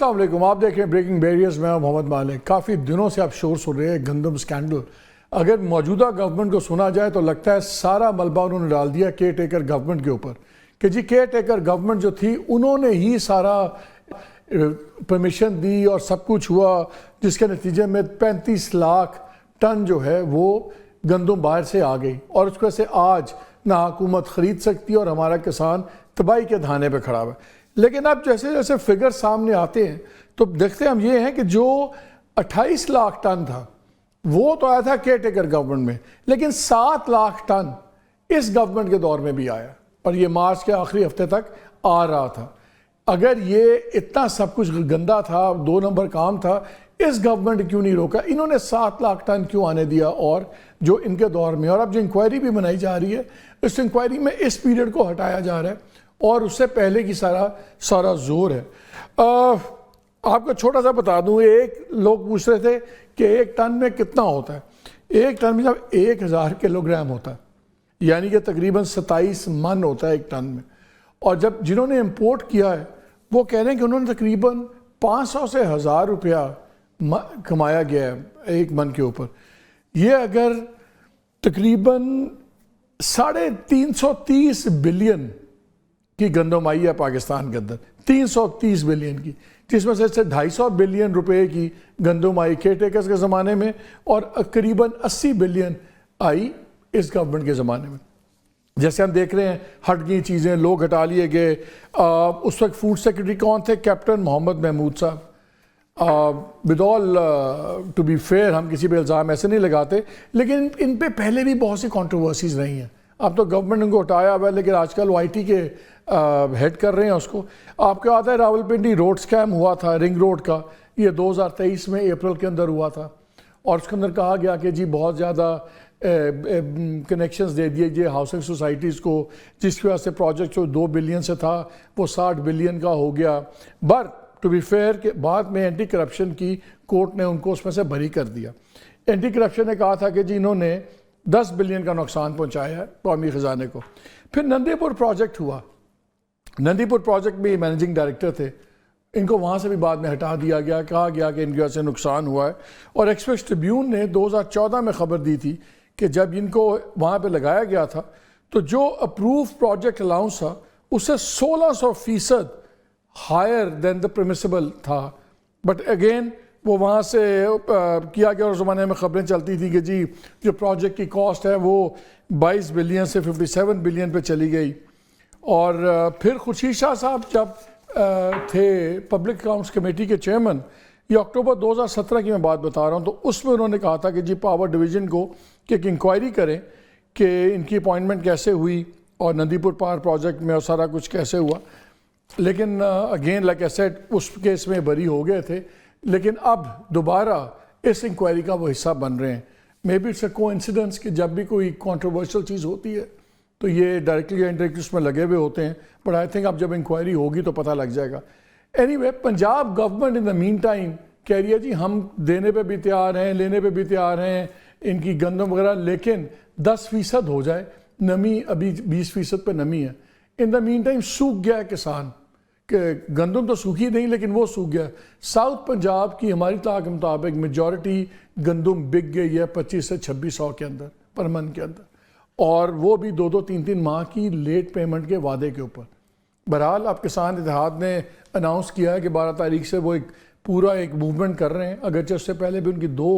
السلام علیکم، آپ دیکھ رہے ہیں بریکنگ بیریئرز میں محمد مالک۔ کافی دنوں سے آپ شور سن رہے ہیں گندم سکینڈل۔ اگر موجودہ گورنمنٹ کو سنا جائے تو لگتا ہے سارا ملبہ انہوں نے ڈال دیا کیئر ٹیکر گورنمنٹ کے اوپر کہ جی کیئر ٹیکر گورنمنٹ جو تھی انہوں نے ہی سارا پرمیشن دی اور سب کچھ ہوا، جس کے نتیجے میں 35 لاکھ ٹن جو ہے وہ گندم باہر سے آ گئی، اور اس کو سے آج نہ حکومت خرید سکتی اور ہمارا کسان تباہی کے دھانے پہ کھڑا ہوا ہے۔ لیکن اب جیسے جیسے فگر سامنے آتے ہیں تو دیکھتے ہم یہ ہیں کہ جو 28 لاکھ ٹن تھا وہ تو آیا تھا کیئر ٹیکر گورنمنٹ میں، لیکن 7 لاکھ ٹن اس گورنمنٹ کے دور میں بھی آیا، اور یہ مارچ کے آخری ہفتے تک آ رہا تھا۔ اگر یہ اتنا سب کچھ گندا تھا، 2 نمبر کام تھا، اس گورنمنٹ نے کیوں نہیں روکا؟ انہوں نے 7 لاکھ ٹن کیوں آنے دیا؟ اور جو ان کے دور میں، اور اب جو انکوائری بھی بنائی جا رہی ہے، اس انکوائری میں اس پیریڈ کو ہٹایا جا رہا ہے اور اس سے پہلے کی سارا زور ہے۔ آپ کو چھوٹا سا بتا دوں، ایک لوگ پوچھ رہے تھے کہ ایک ٹن میں کتنا ہوتا ہے۔ ایک ٹن میں جب 1000 کلو گرام ہوتا ہے، یعنی کہ تقریباً 27 من ہوتا ہے ایک ٹن میں، اور جب جنہوں نے امپورٹ کیا ہے وہ کہہ رہے ہیں کہ انہوں نے تقریباً 500 سے 1000 روپیہ کمایا گیا ہے ایک من کے اوپر۔ یہ اگر تقریباً 330 بلین کی گندم آئی ہے پاکستان کے اندر، 330 بلین کی، جس میں سے 250 بلین روپے کی گندم آئی کیئر ٹیکرز کے زمانے میں، اور قریباً 80 بلین آئی اس گورنمنٹ کے زمانے میں۔ جیسے ہم دیکھ رہے ہیں ہٹ گئی چیزیں، لوگ ہٹا لیے گئے۔ اس وقت فوڈ سیکرٹری کون تھے؟ کیپٹن محمد محمود صاحب۔ With all to be fair, ہم کسی پہ الزام ایسے نہیں لگاتے، لیکن ان پہ پہلے بھی بہت سی کنٹروورسیز رہی ہیں۔ اب تو گورنمنٹ ان کو ہٹایا ہوا ہے، لیکن آج کل وہ آئی ٹی کے ہیڈ کر رہے ہیں اس کو۔ آپ کو آتا ہے راولپنڈی روڈ سکیم ہوا تھا رنگ روڈ کا، یہ 2023 میں اپریل کے اندر ہوا تھا، اور اس کے اندر کہا گیا کہ جی بہت زیادہ کنیکشنز دے دیے گئے ہاؤسنگ سوسائٹیز کو، جس کی وجہ سے پروجیکٹ جو 2 بلین سے تھا وہ 60 بلین کا ہو گیا۔ بٹ ٹو بی فیئر کہ بعد میں اینٹی کرپشن کی کورٹ نے ان کو اس میں سے بری کر دیا۔ اینٹی کرپشن نے کہا تھا کہ جی انہوں نے 10 بلین کا نقصان پہنچایا ہے قومی خزانے کو۔ پھر نندی پور پروجیکٹ ہوا، نندی پور پروجیکٹ میں مینیجنگ ڈائریکٹر تھے، ان کو وہاں سے بھی بعد میں ہٹا دیا گیا، کہا گیا کہ ان کی وجہ سے نقصان ہوا ہے۔ اور ایکسپریس ٹریبیون نے 2014 میں خبر دی تھی کہ جب ان کو وہاں پہ لگایا گیا تھا تو جو اپروو پروجیکٹ الاؤنس تھا اس سے 1600% ہائر دین دا پرمیسیبل تھا، بٹ اگین وہ وہاں سے کیا گیا، اور زمانے میں خبریں چلتی تھی کہ جی جو پروجیکٹ کی کاسٹ ہے وہ 22 بلین سے 57 بلین پہ چلی گئی۔ اور پھر خورشید شاہ صاحب جب تھے پبلک اکاؤنٹس کمیٹی کے چیئرمین، یہ اکتوبر 2017 کی میں بات بتا رہا ہوں، تو اس میں انہوں نے کہا تھا کہ جی پاور ڈویژن کو کہ ایک انکوائری کریں کہ ان کی اپوائنٹمنٹ کیسے ہوئی اور نندی پور پاور پروجیکٹ میں اور سارا کچھ کیسے ہوا۔ لیکن اگین لائک آئی سیڈ اس کیس میں بری ہو گئے تھے، لیکن اب دوبارہ اس انکوائری کا وہ حصہ بن رہے ہیں۔ مے بی اٹس اے کو انسیڈنس کہ جب بھی کوئی کنٹروورشل چیز ہوتی ہے تو یہ ڈائریکٹلی یا انڈائریکٹلی اس میں لگے ہوئے ہوتے ہیں، بٹ آئی تھنک اب جب انکوائری ہوگی تو پتہ لگ جائے گا۔ Any way Punjab government in the main time کہہ رہی ہے جی ہم دینے پہ بھی تیار ہیں، لینے پہ بھی تیار ہیں ان کی گندم وغیرہ، لیکن 10% ہو جائے نمی، ابھی 20% پہ نمی ہے۔ ان دا مین ٹائم سوکھ گیا ہے کسان، کہ گندم تو سوکھی نہیں لیکن وہ سوکھ گیا ہے۔ ساؤتھ پنجاب کی ہماری اطلاع کے مطابق میجورٹی گندم بک گئی ہے 25 سے 2600 کے اندر پر من کے اندر، اور وہ بھی 2-3 ماہ کی لیٹ پیمنٹ کے وعدے کے اوپر۔ بہرحال اب کسان اتحاد نے اناؤنس کیا ہے کہ 12 تاریخ سے وہ پورا ایک موومنٹ کر رہے ہیں، اگرچہ اس سے پہلے بھی ان کی 2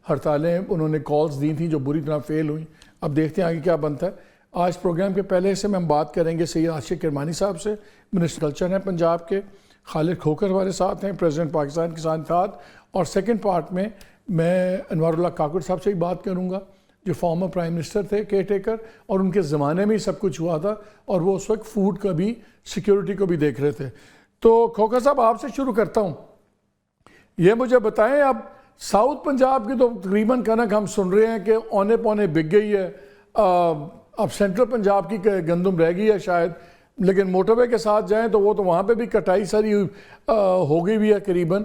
ہڑتالیں انہوں نے کالز دی تھیں جو بری طرح فیل ہوئیں۔ اب دیکھتے ہیں آگے کیا بنتا ہے۔ آج پروگرام کے پہلے حصے میں ہم بات کریں گے سید عاشق کرمانی صاحب سے، منسٹر کلچر ہیں پنجاب کے، خالد کھوکھر ہمارے ساتھ ہیں، پریزیڈنٹ پاکستان کسان اتحاد، اور سیکنڈ پارٹ میں میں انوار اللہ کاکڑ صاحب سے ہی بات کروں گا جو فارمر پرائم منسٹر تھے کیئر ٹیکر، اور ان کے زمانے میں ہی سب کچھ ہوا تھا، اور وہ اس وقت فوڈ کا بھی سیکیورٹی کو بھی دیکھ رہے تھے۔ تو کھوکھر صاحب آپ سے شروع کرتا ہوں، یہ مجھے بتائیں اب ساؤتھ پنجاب کی تو تقریباً کنک ہم سن رہے ہیں کہ اونے پونے بک گئی ہے، اب سینٹرل پنجاب کی گندم رہ گئی ہے شاید، لیکن موٹر وے کے ساتھ جائیں تو وہ تو وہاں پہ بھی کٹائی ساری ہو گئی بھی ہے قریباً۔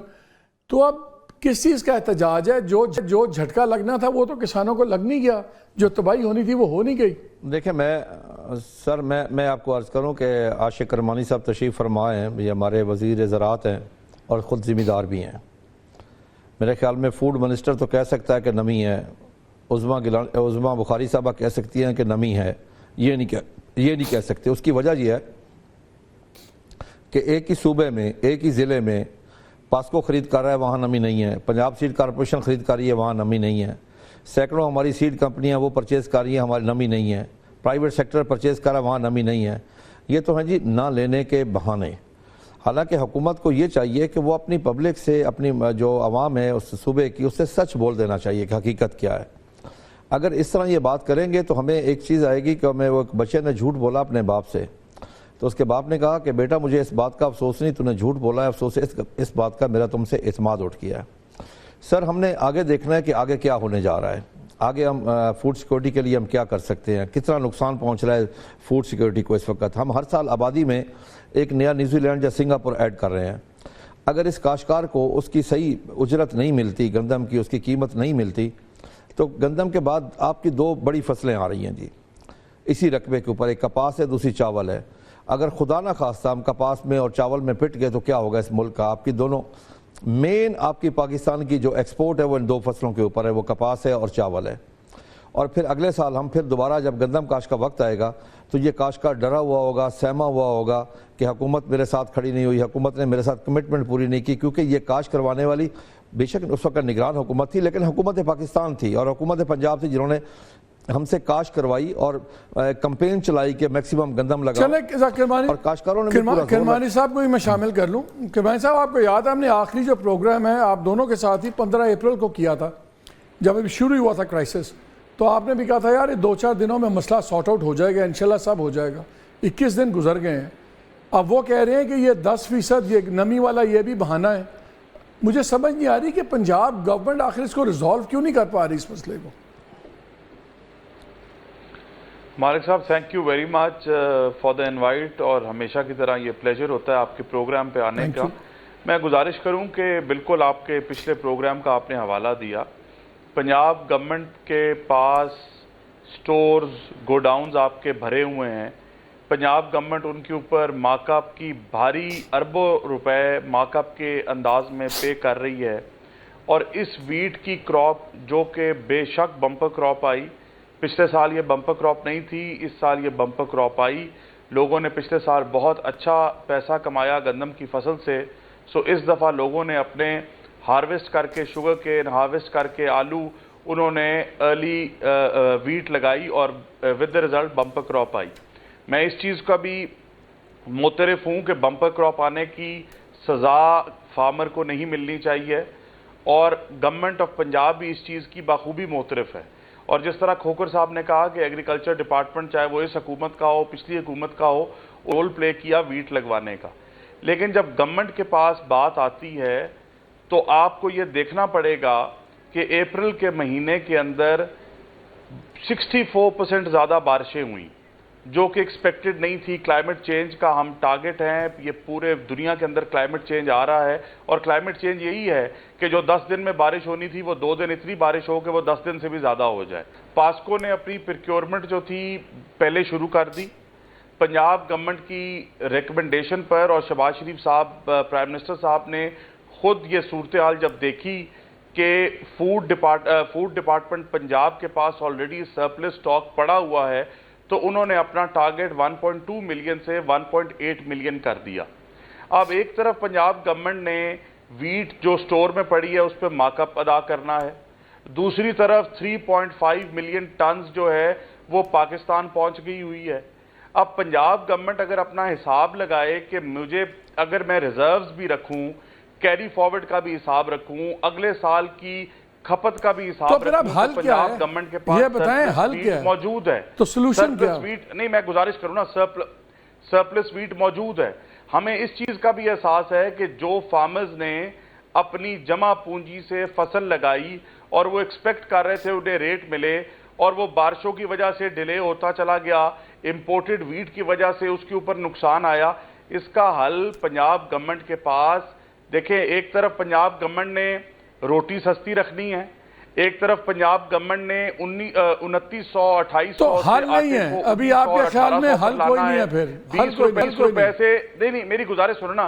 تو اب کس چیز کا احتجاج ہے؟ جو جھٹکا لگنا تھا وہ تو کسانوں کو لگ نہیں گیا، جو تباہی ہونی تھی وہ ہو نہیں گئی۔ دیکھیں میں آپ کو عرض کروں کہ عاشق کرمانی صاحب تشریف فرما ہیں، یہ ہمارے وزیر زراعت ہیں، اور خود ذمہ دار بھی ہیں. میرے خیال میں فوڈ منسٹر تو کہہ سکتا ہے کہ نمی ہے, عظما بخاری صاحبہ کہہ سکتی ہیں کہ نمی ہے, یہ نہیں کہہ سکتے. اس کی وجہ یہ ہے کہ ایک ہی صوبے میں, ایک ہی ضلع میں پاسکو خرید کر رہا ہے, وہاں نمی نہیں ہے. پنجاب سیڈ کارپوریشن خرید کر رہی ہے, وہاں نمی نہیں ہے. سینکڑوں ہماری سیڈ کمپنیاں وہ پرچیز کر رہی ہیں, ہماری نمی نہیں ہے. پرائیویٹ سیکٹر پرچیز کر رہا ہے, وہاں نمی نہیں ہے. یہ تو ہیں جی نہ لینے کے بہانے. حالانکہ حکومت کو یہ چاہیے کہ وہ اپنی پبلک سے, اپنی جو عوام ہے اس صوبے کی, اس سے سچ بول دینا چاہیے کہ حقیقت کیا ہے. اگر اس طرح یہ بات کریں گے تو ہمیں ایک چیز آئے گی کہ وہ ایک بچے نے جھوٹ بولا اپنے باپ سے, تو اس کے باپ نے کہا کہ بیٹا مجھے اس بات کا افسوس نہیں, تو نے جھوٹ بولا ہے, افسوس اس بات کا میرا تم سے اعتماد اٹھ گیا ہے. سر ہم نے آگے دیکھنا ہے کہ آگے کیا ہونے جا رہا ہے. آگے ہم فوڈ سیکورٹی کے لیے ہم کیا کر سکتے ہیں, کتنا نقصان پہنچ رہا ہے فوڈ سیکورٹی کو اس وقت. ہم ہر سال آبادی میں ایک نیا نیوزی لینڈ یا سنگاپور ایڈ کر رہے ہیں. اگر اس کاشتکار کو اس کی صحیح اجرت نہیں ملتی, گندم کی اس کی قیمت نہیں ملتی, تو گندم کے بعد آپ کی دو بڑی فصلیں آ رہی ہیں جی اسی رقبے کے اوپر, ایک کپاس ہے, دوسری چاول ہے. اگر خدا نہ خواستہ ہم کپاس میں اور چاول میں پٹ گئے تو کیا ہوگا اس ملک کا. آپ کی دونوں مین, آپ کی پاکستان کی جو ایکسپورٹ ہے وہ ان دو فصلوں کے اوپر ہے, وہ کپاس ہے اور چاول ہے. اور پھر اگلے سال ہم پھر دوبارہ جب گندم کاشت کا وقت آئے گا تو یہ کاشتکار ڈرا ہوا ہوگا, سہما ہوا ہوگا کہ حکومت میرے ساتھ کھڑی نہیں ہوئی, حکومت نے میرے ساتھ کمٹمنٹ پوری نہیں کی. کیونکہ یہ کاشت کروانے والی بے شک اس وقت نگران حکومت تھی, لیکن حکومت پاکستان تھی اور حکومت پنجاب تھی جنہوں نے ہم سے کاشت کروائی اور کمپین چلائی کہ میکسیمم گندم لگاؤ. اور کاشتکاروں نے کرمانی صاحب کو ہی میں شامل کر لوں. کرمانی صاحب آپ کو یاد ہے ہم نے آخری جو پروگرام ہے آپ دونوں کے ساتھ ہی 15 اپریل کو کیا تھا, جب ابھی شروع ہوا تھا کرائسس, تو آپ نے بھی کہا تھا یار یہ 2-4 دنوں میں مسئلہ سارٹ آؤٹ ہو جائے گا, انشاءاللہ سب ہو جائے گا. 21 دن گزر گئے ہیں. اب وہ کہہ رہے ہیں کہ یہ 10% یہ نمی والا یہ بھی بہانہ ہے. مجھے سمجھ نہیں آ رہی کہ پنجاب گورنمنٹ آخر اس کو ریزالو کیوں نہیں کر پا رہی اس مسئلے کو. مالک صاحب thank you very much for the invite, اور ہمیشہ کی طرح یہ پلیجر ہوتا ہے آپ کے پروگرام پہ آنے کا. میں گزارش کروں کہ بالکل آپ کے پچھلے پروگرام کا آپ نے حوالہ دیا. پنجاب گورنمنٹ کے پاس سٹورز, گوڈاؤنز آپ کے بھرے ہوئے ہیں. پنجاب گورنمنٹ ان کے اوپر مارک اپ کی بھاری اربوں روپے مارک اپ کے انداز میں پے کر رہی ہے. اور اس ویٹ کی کراپ جو کہ بے شک بمپر کراپ آئی, پچھلے سال یہ بمپر کراپ نہیں تھی, اس سال یہ بمپر کراپ آئی. لوگوں نے پچھلے سال بہت اچھا پیسہ کمایا گندم کی فصل سے. سو اس دفعہ لوگوں نے اپنے ہارویسٹ کر کے شوگر کین, ہارویسٹ کر کے آلو, انہوں نے ارلی ویٹ لگائی اور with the result bumper crop آئی. میں اس چیز کا بھی معترف ہوں کہ بمپر کراپ آنے کی سزا فارمر کو نہیں ملنی چاہیے, اور گورنمنٹ آف پنجاب بھی اس چیز کی بخوبی معترف ہے. اور جس طرح کھوکر صاحب نے کہا کہ ایگریکلچر ڈپارٹمنٹ چاہے وہ اس حکومت کا ہو, پچھلی حکومت کا ہو, رول پلے کیا ویٹ لگوانے کا. لیکن جب گورنمنٹ کے پاس بات آتی ہے تو آپ کو یہ دیکھنا پڑے گا کہ اپریل کے مہینے کے اندر 64% زیادہ بارشیں ہوئیں, جو کہ ایکسپیکٹڈ نہیں تھی. کلائمیٹ چینج کا ہم ٹارگٹ ہیں, یہ پورے دنیا کے اندر کلائمیٹ چینج آ رہا ہے, اور کلائمیٹ چینج یہی ہے کہ جو 10 دن میں بارش ہونی تھی وہ 2 دن اتنی بارش ہو کہ وہ 10 دن سے بھی زیادہ ہو جائے. پاسکو نے اپنی پروکیورمنٹ جو تھی پہلے شروع کر دی. پنجاب گورنمنٹ کی ریکمنڈیشن پر, اور شہباز شریف صاحب پرائم منسٹر صاحب نے خود یہ صورتحال جب دیکھی کہ فوڈ ڈپارٹمنٹ پنجاب کے پاس آلریڈی سرپلس سٹاک پڑا ہوا ہے, تو انہوں نے اپنا ٹارگٹ 1.2 ملین سے 1.8 ملین کر دیا. اب ایک طرف پنجاب گورنمنٹ نے ویٹ جو سٹور میں پڑی ہے اس پہ مارک اپ ادا کرنا ہے, دوسری طرف 3.5 ملین ٹنز جو ہے وہ پاکستان پہنچ گئی ہوئی ہے. اب پنجاب گورنمنٹ اگر اپنا حساب لگائے کہ مجھے اگر میں ریزروز بھی رکھوں, کیری فارورڈ کا بھی حساب رکھوں, اگلے سال کی کھپت کا بھی حساب رکھوں, تو پنجاب گورنمنٹ کے پاس سرپلس موجود ہے. تو سلوشن کیا ہے؟ نہیں, میں گزارش کروں نا, سرپلس ویٹ موجود ہے. ہمیں اس چیز کا بھی احساس ہے کہ جو فارمرز نے اپنی جمع پونجی سے فصل لگائی اور وہ ایکسپیکٹ کر رہے تھے انہیں ریٹ ملے, اور وہ بارشوں کی وجہ سے ڈیلے ہوتا چلا گیا, امپورٹڈ ویٹ کی وجہ سے اس کے اوپر نقصان آیا. اس کا حل پنجاب گورنمنٹ کے پاس, دیکھیں ایک طرف پنجاب گورنمنٹ نے روٹی سستی رکھنی ہے, ایک طرف پنجاب گورنمنٹ نے 2900-2800 تو حل نہیں ہے ابھی آپ کے خیال میں, حل کوئی نہیں ہے. پھر 20 روپے سے نہیں, میری گزارش سنو نا,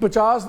50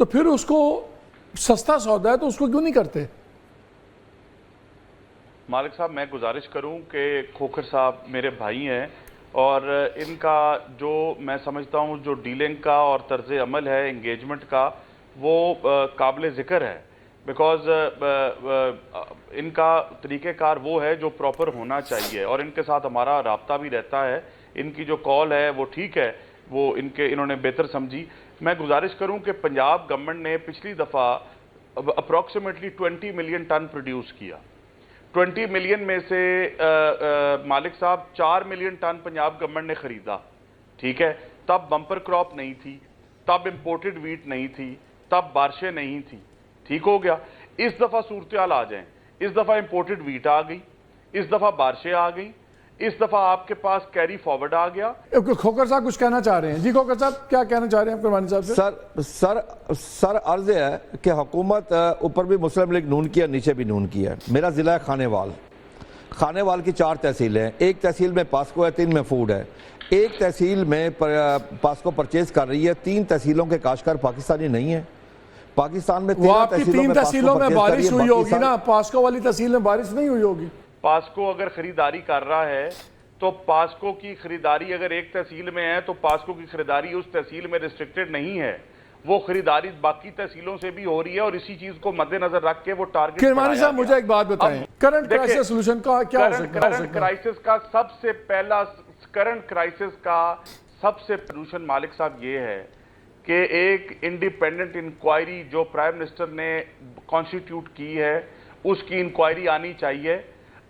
تو پھر اس کو سستا سودا ہے تو اس کو کیوں نہیں کرتے؟ مالک صاحب میں گزارش کروں کہ کھوکھر صاحب میرے بھائی ہیں اور ان کا جو میں سمجھتا ہوں جو ڈیلنگ کا اور طرز عمل ہے انگیجمنٹ کا وہ قابل ذکر ہے، بیکاز ان کا طریقہ کار وہ ہے جو پراپر ہونا چاہیے اور ان کے ساتھ ہمارا رابطہ بھی رہتا ہے. ان کی جو کال ہے وہ ٹھیک ہے، وہ انہوں نے بہتر سمجھی. میں گزارش کروں کہ پنجاب گورنمنٹ نے پچھلی دفعہ اپروکسیمیٹلی 20 ملین ٹن پروڈیوس کیا. 20 ملین میں سے مالک صاحب 4 ملین ٹن پنجاب گورنمنٹ نے خریدا. ٹھیک ہے، تب بمپر کراپ نہیں تھی، تب امپورٹڈ ویٹ نہیں تھی، تب بارشیں نہیں تھی. ٹھیک ہو گیا. اس دفعہ صورتحال آ جائیں، اس دفعہ امپورٹڈ ویٹ آ گئی، اس دفعہ بارشیں آ گئی، اس دفعہ آپ کے پاس کیری فارورڈ آ گیا. کھوکھر صاحب کچھ کہنا چاہ رہے ہیں. جی کھوکھر صاحب کیا کہنا چاہ رہے ہیں کرمانی صاحب سے؟ سر عرض ہے کہ حکومت اوپر بھی مسلم لیگ نون کی ہے، نیچے بھی نون کی ہے. میرا ضلع ہے خانے وال کی 4 تحصیلیں ہیں. ایک تحصیل میں پاسکو ہے، 3 میں فوڈ ہے. ایک تحصیل میں پاسکو پرچیز کر رہی ہے. 3 تحصیلوں کے کاشتکار پاکستانی نہیں ہیں. پاکستان میں 13 تحصیلوں میں بارش ہوئی ہوگی نا، پاسکو والی تحصیل میں بارش نہیں ہوئی ہوگی. پاسکو اگر خریداری کر رہا ہے تو پاسکو کی خریداری اگر ایک تحصیل میں ہے تو پاسکو کی خریداری اس تحصیل میں ریسٹرکٹڈ نہیں ہے، وہ خریداری باقی تحصیلوں سے بھی ہو رہی ہے اور اسی چیز کو مد نظر رکھ کے وہ ٹارگٹ کرمانی صاحب مجھے ایک بات بتائیں، کرنٹ کرائسس سولوشن کا کیا ہو سکتا ہے؟ کرنٹ کرائسس کا سب سے پہلا سولوشن مالک صاحب یہ ہے کہ ایک انڈیپینڈنٹ انکوائری جو پرائم منسٹر نے کانسٹیٹیوٹ کی ہے اس کی انکوائری آنی چاہیے.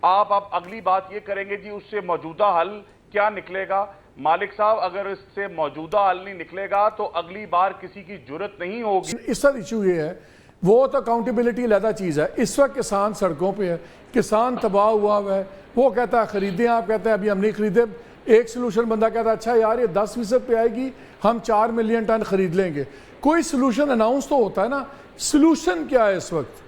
آپ اب اگلی بات یہ کریں گے جی اس سے موجودہ حل کیا نکلے گا. مالک صاحب اگر اس سے موجودہ حل نہیں نکلے گا تو اگلی بار کسی کی جرت نہیں ہوگی. اس طرح ایشو یہ ہے، وہ تو اکاؤنٹیبلٹی علیحدہ چیز ہے. اس وقت کسان سڑکوں پہ ہے، کسان تباہ ہوا ہے، وہ کہتا ہے خریدیں، آپ کہتے ہیں ابھی ہم نہیں خریدے. ایک سلوشن بندہ کہتا ہے اچھا یار یہ 10% پہ آئے گی، ہم 4 ملین ٹن خرید لیں گے. کوئی سلوشن اناؤنس تو ہوتا ہے نا. سلوشن کیا ہے اس وقت؟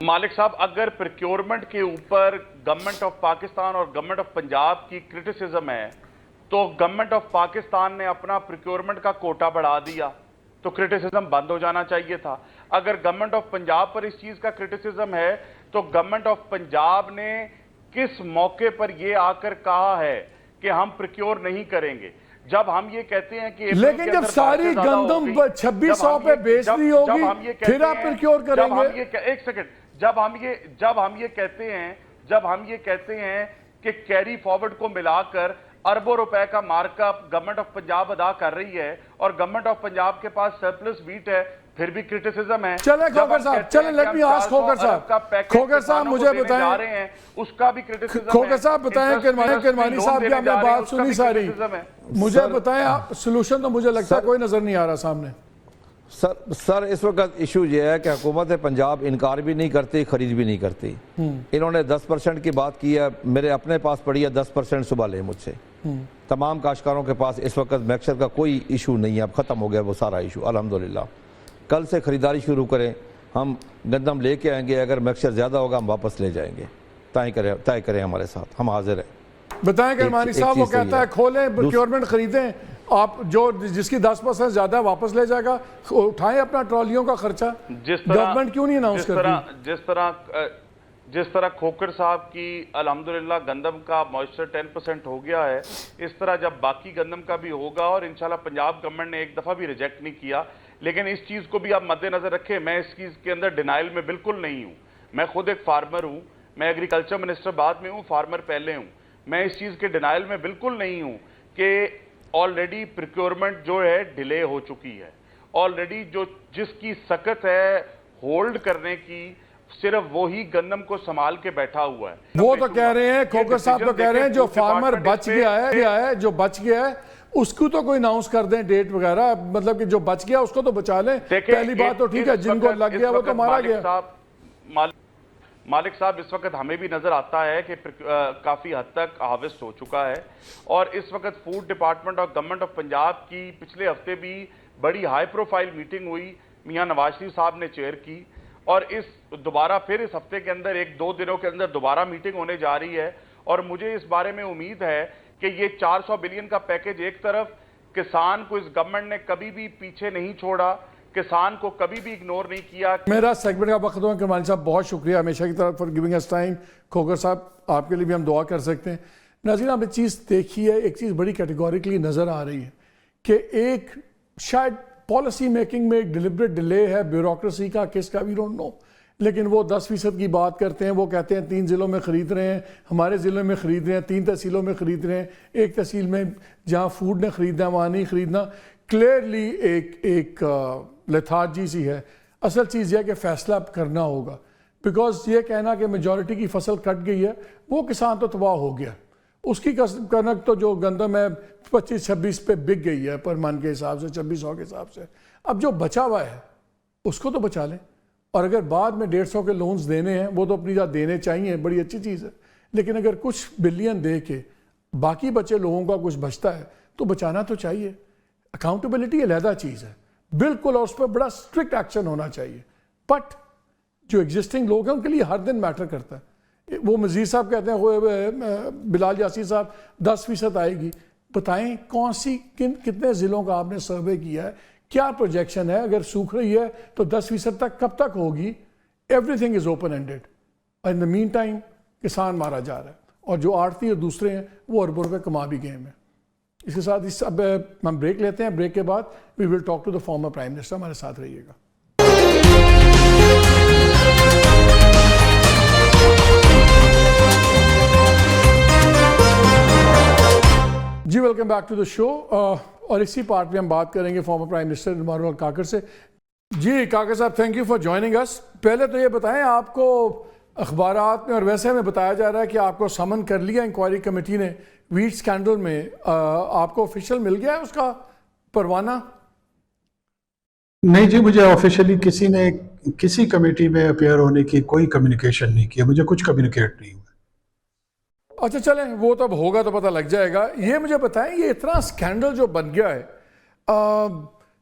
مالک صاحب اگر پریکیورمنٹ کے اوپر گورنمنٹ آف پاکستان اور گورنمنٹ آف پنجاب کی کرٹیسزم ہے تو گورنمنٹ آف پاکستان نے اپنا پریکیورمنٹ کا کوٹا بڑھا دیا تو کرٹیسزم بند ہو جانا چاہیے تھا. اگر گورنمنٹ آف پنجاب پر اس چیز کا کرٹیسزم ہے تو گورنمنٹ آف پنجاب نے کس موقع پر یہ آ کر کہا ہے کہ ہم پریکیور نہیں کریں گے؟ جب ہم یہ کہتے ہیں کہ لیکن جب ساری گندم 2600 پہ بیچ دی ہوگی پھر آپ پریکیور کریں گے. ایک سیکنڈ، جب ہم یہ کہتے ہیں کہ کیری فارورڈ کو ملا کر اربوں روپے کا mark up government of Punjab ادا کر رہی ہے اور گورنمنٹ آف پنجاب کے پاس سرپلس ویٹ ہے، پھر بھی کرٹیسزم ہے. چلیں کھوکھر صاحب، چلیں لیٹ می آسک کھوکھر صاحب مجھے بتائیں، اس کا بھی کرٹیسزم ہے. کھوکھر صاحب بتائیں، کرمانی صاحب کی ہم نے بات سنی ساری، مجھے بتائیں سلوشن تو مجھے لگتا ہے کوئی نظر نہیں آ رہا سامنے. سر اس وقت ایشو یہ ہے کہ حکومت پنجاب انکار بھی نہیں کرتی، خرید بھی نہیں کرتی. انہوں نے 10% کی بات کی ہے، میرے اپنے پاس پڑی ہے 10% صبح لے مجھ سے. تمام کاشتکاروں کے پاس اس وقت میکسچر کا کوئی ایشو نہیں ہے، اب ختم ہو گیا وہ سارا ایشو الحمدللہ. کل سے خریداری شروع کریں، ہم گندم لے کے آئیں گے، اگر میکسچر زیادہ ہوگا ہم واپس لے جائیں گے. طے کریں ہمارے ساتھ، ہم حاضر ہیں. بتائیں کرمانی صاحب، وہ کہتا ہے کھولیں پروکیورمنٹ خریدیں، آپ جو جس کی 10% زیادہ واپس لے جائے گا، اٹھائیں اپنا ٹرالیوں کا خرچہ. گورنمنٹ کیوں نہیں اناؤنس کرتی؟ جس طرح کھوکھر صاحب کی الحمدللہ گندم کا موئسچر 10% ہو گیا ہے، اس طرح جب باقی گندم کا بھی ہوگا، اور انشاءاللہ پنجاب گورنمنٹ نے ایک دفعہ بھی ریجیکٹ نہیں کیا. لیکن اس چیز کو بھی آپ مد نظر رکھیں، میں اس چیز کے اندر ڈینائل میں بالکل نہیں ہوں. میں خود ایک فارمر ہوں، میں ایگریکلچر منسٹر بعد میں ہوں، فارمر پہلے ہوں. میں اس چیز کے ڈینائل میں بالکل نہیں ہوں کہ آلریڈی پریکیورمنٹ جو ہے ڈیلے ہو چکی ہے. آلریڈی جس کی سکت ہے ہولڈ کرنے کی، صرف وہی گندم کو سنبھال کے بیٹھا ہوا ہے. وہ تو کہہ رہے ہیں، کھوکھر صاحب تو کہہ رہے ہیں جو فارمر بچ گیا ہے جو بچ گیا ہے اس کو تو کوئی اناؤنس کر دیں ڈیٹ وغیرہ، مطلب کہ جو بچ گیا اس کو تو بچا لیں. پہلی بات تو ٹھیک ہے، جن کو لگ گیا وہ تو مارا گیا. مالک صاحب اس وقت ہمیں بھی نظر آتا ہے کہ کافی حد تک ہارویسٹ ہو چکا ہے، اور اس وقت فوڈ ڈپارٹمنٹ اور گورنمنٹ آف پنجاب کی پچھلے ہفتے بھی بڑی ہائی پروفائل میٹنگ ہوئی، میاں نواز شریف صاحب نے چیئر کی، اور دوبارہ پھر اس ہفتے کے اندر 1-2 دنوں کے اندر دوبارہ میٹنگ ہونے جا رہی ہے. اور مجھے اس بارے میں امید ہے کہ یہ 400 بلین کا پیکیج ایک طرف، کسان کو اس گورنمنٹ نے کبھی بھی پیچھے نہیں چھوڑا. کسان کو کبھی بھی اگنور نہیں کیا. میرا سیگمنٹ کا وقت ہوا کہ مالک صاحب بہت شکریہ ہمیشہ کی طرف for giving us time. Khokhar صاحب آپ کے لیے بھی ہم دعا کر سکتے ہیں. ناظرین آپ نے چیز دیکھی ہے, ایک چیز بڑی کیٹیگوریکلی نظر آ رہی ہے کہ ایک شاید پالیسی میکنگ میں ایک ڈیلیبریٹ ڈیلے ہے بیوروکریسی کا, کس کا وی ڈونٹ نو, لیکن وہ 10% کی بات کرتے ہیں. وہ کہتے ہیں 3 ضلعوں میں خرید رہے ہیں, ہمارے ضلع میں خرید رہے ہیں, 3 تحصیلوں میں خرید رہے ہیں, ایک تحصیل میں جہاں فوڈ نے خریدنا ہے وہاں نہیں خریدنا. کلیئرلی ایک لیتھارجی سی ہے. اصل چیز یہ ہے کہ فیصلہ کرنا ہوگا, بیکاز یہ کہنا کہ میجورٹی کی فصل کٹ گئی ہے, وہ کسان تو تباہ ہو گیا. اس کی کنک تو جو گندم ہے 25-26 پہ بک گئی ہے پر من کے حساب سے, 2600 کے حساب سے. اب جو بچا ہوا ہے اس کو تو بچا لیں, اور اگر بعد میں 150 کے لونز دینے ہیں وہ تو اپنی جگہ دینے چاہیے, بڑی اچھی چیز ہے. لیکن اگر کچھ بلین دے کے باقی بچے لوگوں کا کچھ بچتا ہے تو بچانا تو چاہیے. اکاؤنٹیبلٹی علیحدہ چیز ہے بالکل, اور اس پہ بڑا اسٹرکٹ ایکشن ہونا چاہیے. بٹ جو ایگزسٹنگ لوگ ہیں ان کے لیے ہر دن میٹر کرتا ہے. وہ مزید صاحب کہتے ہیں بلال یاسین صاحب 10% آئے گی. بتائیں کون سی کتنے ضلعوں کا آپ نے سروے کیا ہے, کیا پروجیکشن ہے, اگر سوکھ رہی ہے تو 10% تک کب تک ہوگی. Everything is open ended. In the meantime کسان مارا جا رہا ہے, اور جو آڑتی اور دوسرے ہیں وہ اربوں روپے کما بھی گئے ہیں. اس کے ساتھ اب ہم بریک لیتے ہیں. بریک کے بعد we will talk to the former prime minister. ہمارے ساتھ رہیے گا. جی welcome back to the show. اور اسی پارٹ میں ہم بات کریں گے فارمر پرائم منسٹر نومار کاکر سے. جی کاکر صاحب thank you for joining us. پہلے تو یہ بتائیں, آپ کو اخبارات میں اور ویسے میں بتایا جا رہا ہے کہ آپ کو سمن کر لیا انکوائری کمیٹی نے ویٹ سکینڈل میں, آپ کو آفیشیل مل گیا ہے اس کا پروانہ؟ نہیں جی, مجھے آفیشیلی کسی نے کسی کمیٹی میں اپیئر ہونے کی کوئی کمیونیکیشن نہیں کیا, مجھے کچھ کمیونیکیٹ نہیں ہوا. اچھا چلیں, وہ تب ہوگا تو پتہ لگ جائے گا. یہ مجھے بتائیں, یہ اتنا سکینڈل جو بن گیا ہے,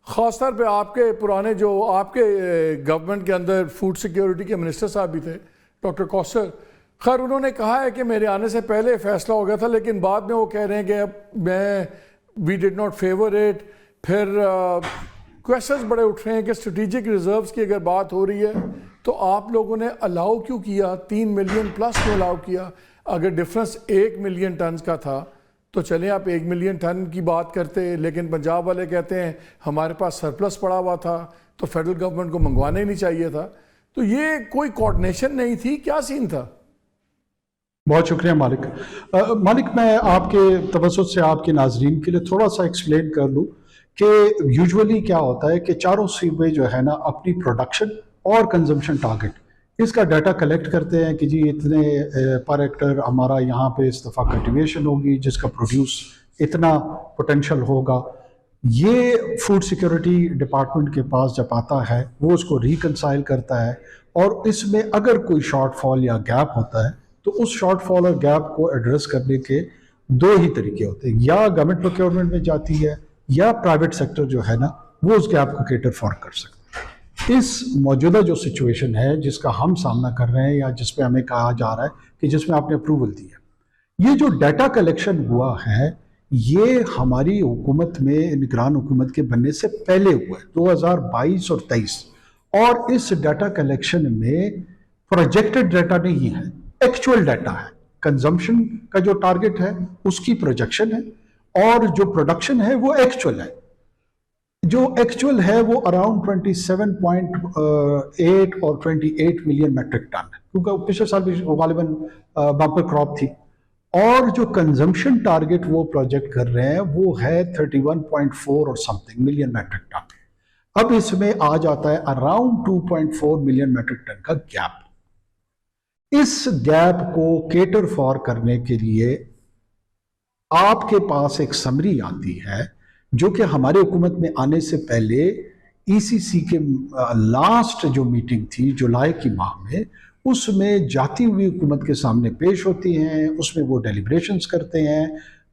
خاص طور پہ آپ کے پرانے جو آپ کے گورنمنٹ کے اندر فوڈ سیکیورٹی کے منسٹر صاحب بھی تھے ڈاکٹر کوثر, خیر انہوں نے کہا ہے کہ میرے آنے سے پہلے فیصلہ ہو گیا تھا, لیکن بعد میں وہ کہہ رہے ہیں کہ وی ڈڈ ناٹ فیور اٹ. پھر کویشچنز بڑے اٹھ رہے ہیں کہ اسٹریٹجک ریزروز کی اگر بات ہو رہی ہے تو آپ لوگوں نے الاؤ کیوں کیا, 3 ملین پلس کیوں الاؤ کیا؟ اگر ڈفرنس 1 ملین ٹنز کا تھا تو چلیں آپ 1 ملین ٹن کی بات کرتے, لیکن پنجاب والے کہتے ہیں ہمارے پاس سرپلس پڑا ہوا تھا تو فیڈرل گورنمنٹ کو منگوانا ہی نہیں چاہیے تھا. تو یہ کوئی کوارڈینیشن نہیں تھی, کیا سین تھا؟ بہت شکریہ مالک. مالک میں آپ کے توسط سے آپ کے ناظرین کے لیے تھوڑا سا ایکسپلین کر لوں کہ یوجولی کیا ہوتا ہے کہ چاروں صوبے جو ہے نا اپنی پروڈکشن اور کنزمپشن ٹارگٹ اس کا ڈیٹا کلیکٹ کرتے ہیں کہ جی اتنے پر ایکٹر ہمارا یہاں پہ اس دفعہ کلٹیویشن ہوگی جس کا پروڈیوس اتنا پوٹینشیل ہوگا. یہ فوڈ سیکیورٹی ڈپارٹمنٹ کے پاس جب آتا ہے وہ اس کو ریکنسائل کرتا ہے, اور اس میں اگر کوئی شارٹ فال یا گیپ ہوتا ہے تو اس شارٹ فال اور گیپ کو ایڈریس کرنے کے 2 ہی طریقے ہوتے ہیں, یا گورنمنٹ پروکیورمنٹ میں جاتی ہے یا پرائیویٹ سیکٹر جو ہے نا وہ اس گیپ کو کیٹر فار کر سکتا ہے. اس موجودہ جو سچویشن ہے جس کا ہم سامنا کر رہے ہیں یا جس پہ ہمیں کہا جا رہا ہے کہ جس میں آپ نے اپروول دی ہے, یہ جو ڈیٹا کلیکشن ہوا ہے یہ ہماری حکومت میں نگران حکومت کے بننے سے پہلے ہوا ہے 2022 اور 23, اور اس ڈیٹا کلیکشن میں پروجیکٹڈ ڈیٹا نہیں ہے, ایکچوئل ڈیٹا ہے. کنزمپشن کا جو ٹارگٹ ہے اس کی پروجیکشن ہے, اور جو پروڈکشن ہے وہ ایکچوئل ہے. جو ایکچوئل ہے وہ اراؤنڈ 27.8 اور 28 ملین میٹرک ٹن ہے, کیونکہ پچھلے سال بھی غالباً بامپر کراپ تھی. اور جو کنزمپشن ٹارگٹ وہ پروجیکٹ کر رہے ہیں وہ ہے 31.4 اور سمتنگ ملین میٹرک ٹن. اب اس میں آ جاتا ہے اراؤنڈ 2.4 ملین میٹرک ٹن کا گیپ. اس گیپ کو کیٹر فار کرنے کے لیے آپ کے پاس ایک سمری آتی ہے جو کہ ہمارے حکومت میں آنے سے پہلے ای سی سی کے لاسٹ جو میٹنگ تھی جولائی کی ماہ میں, اس میں جاتی ہوئی حکومت کے سامنے پیش ہوتی ہیں, اس میں وہ ڈیلیبریشنز کرتے ہیں.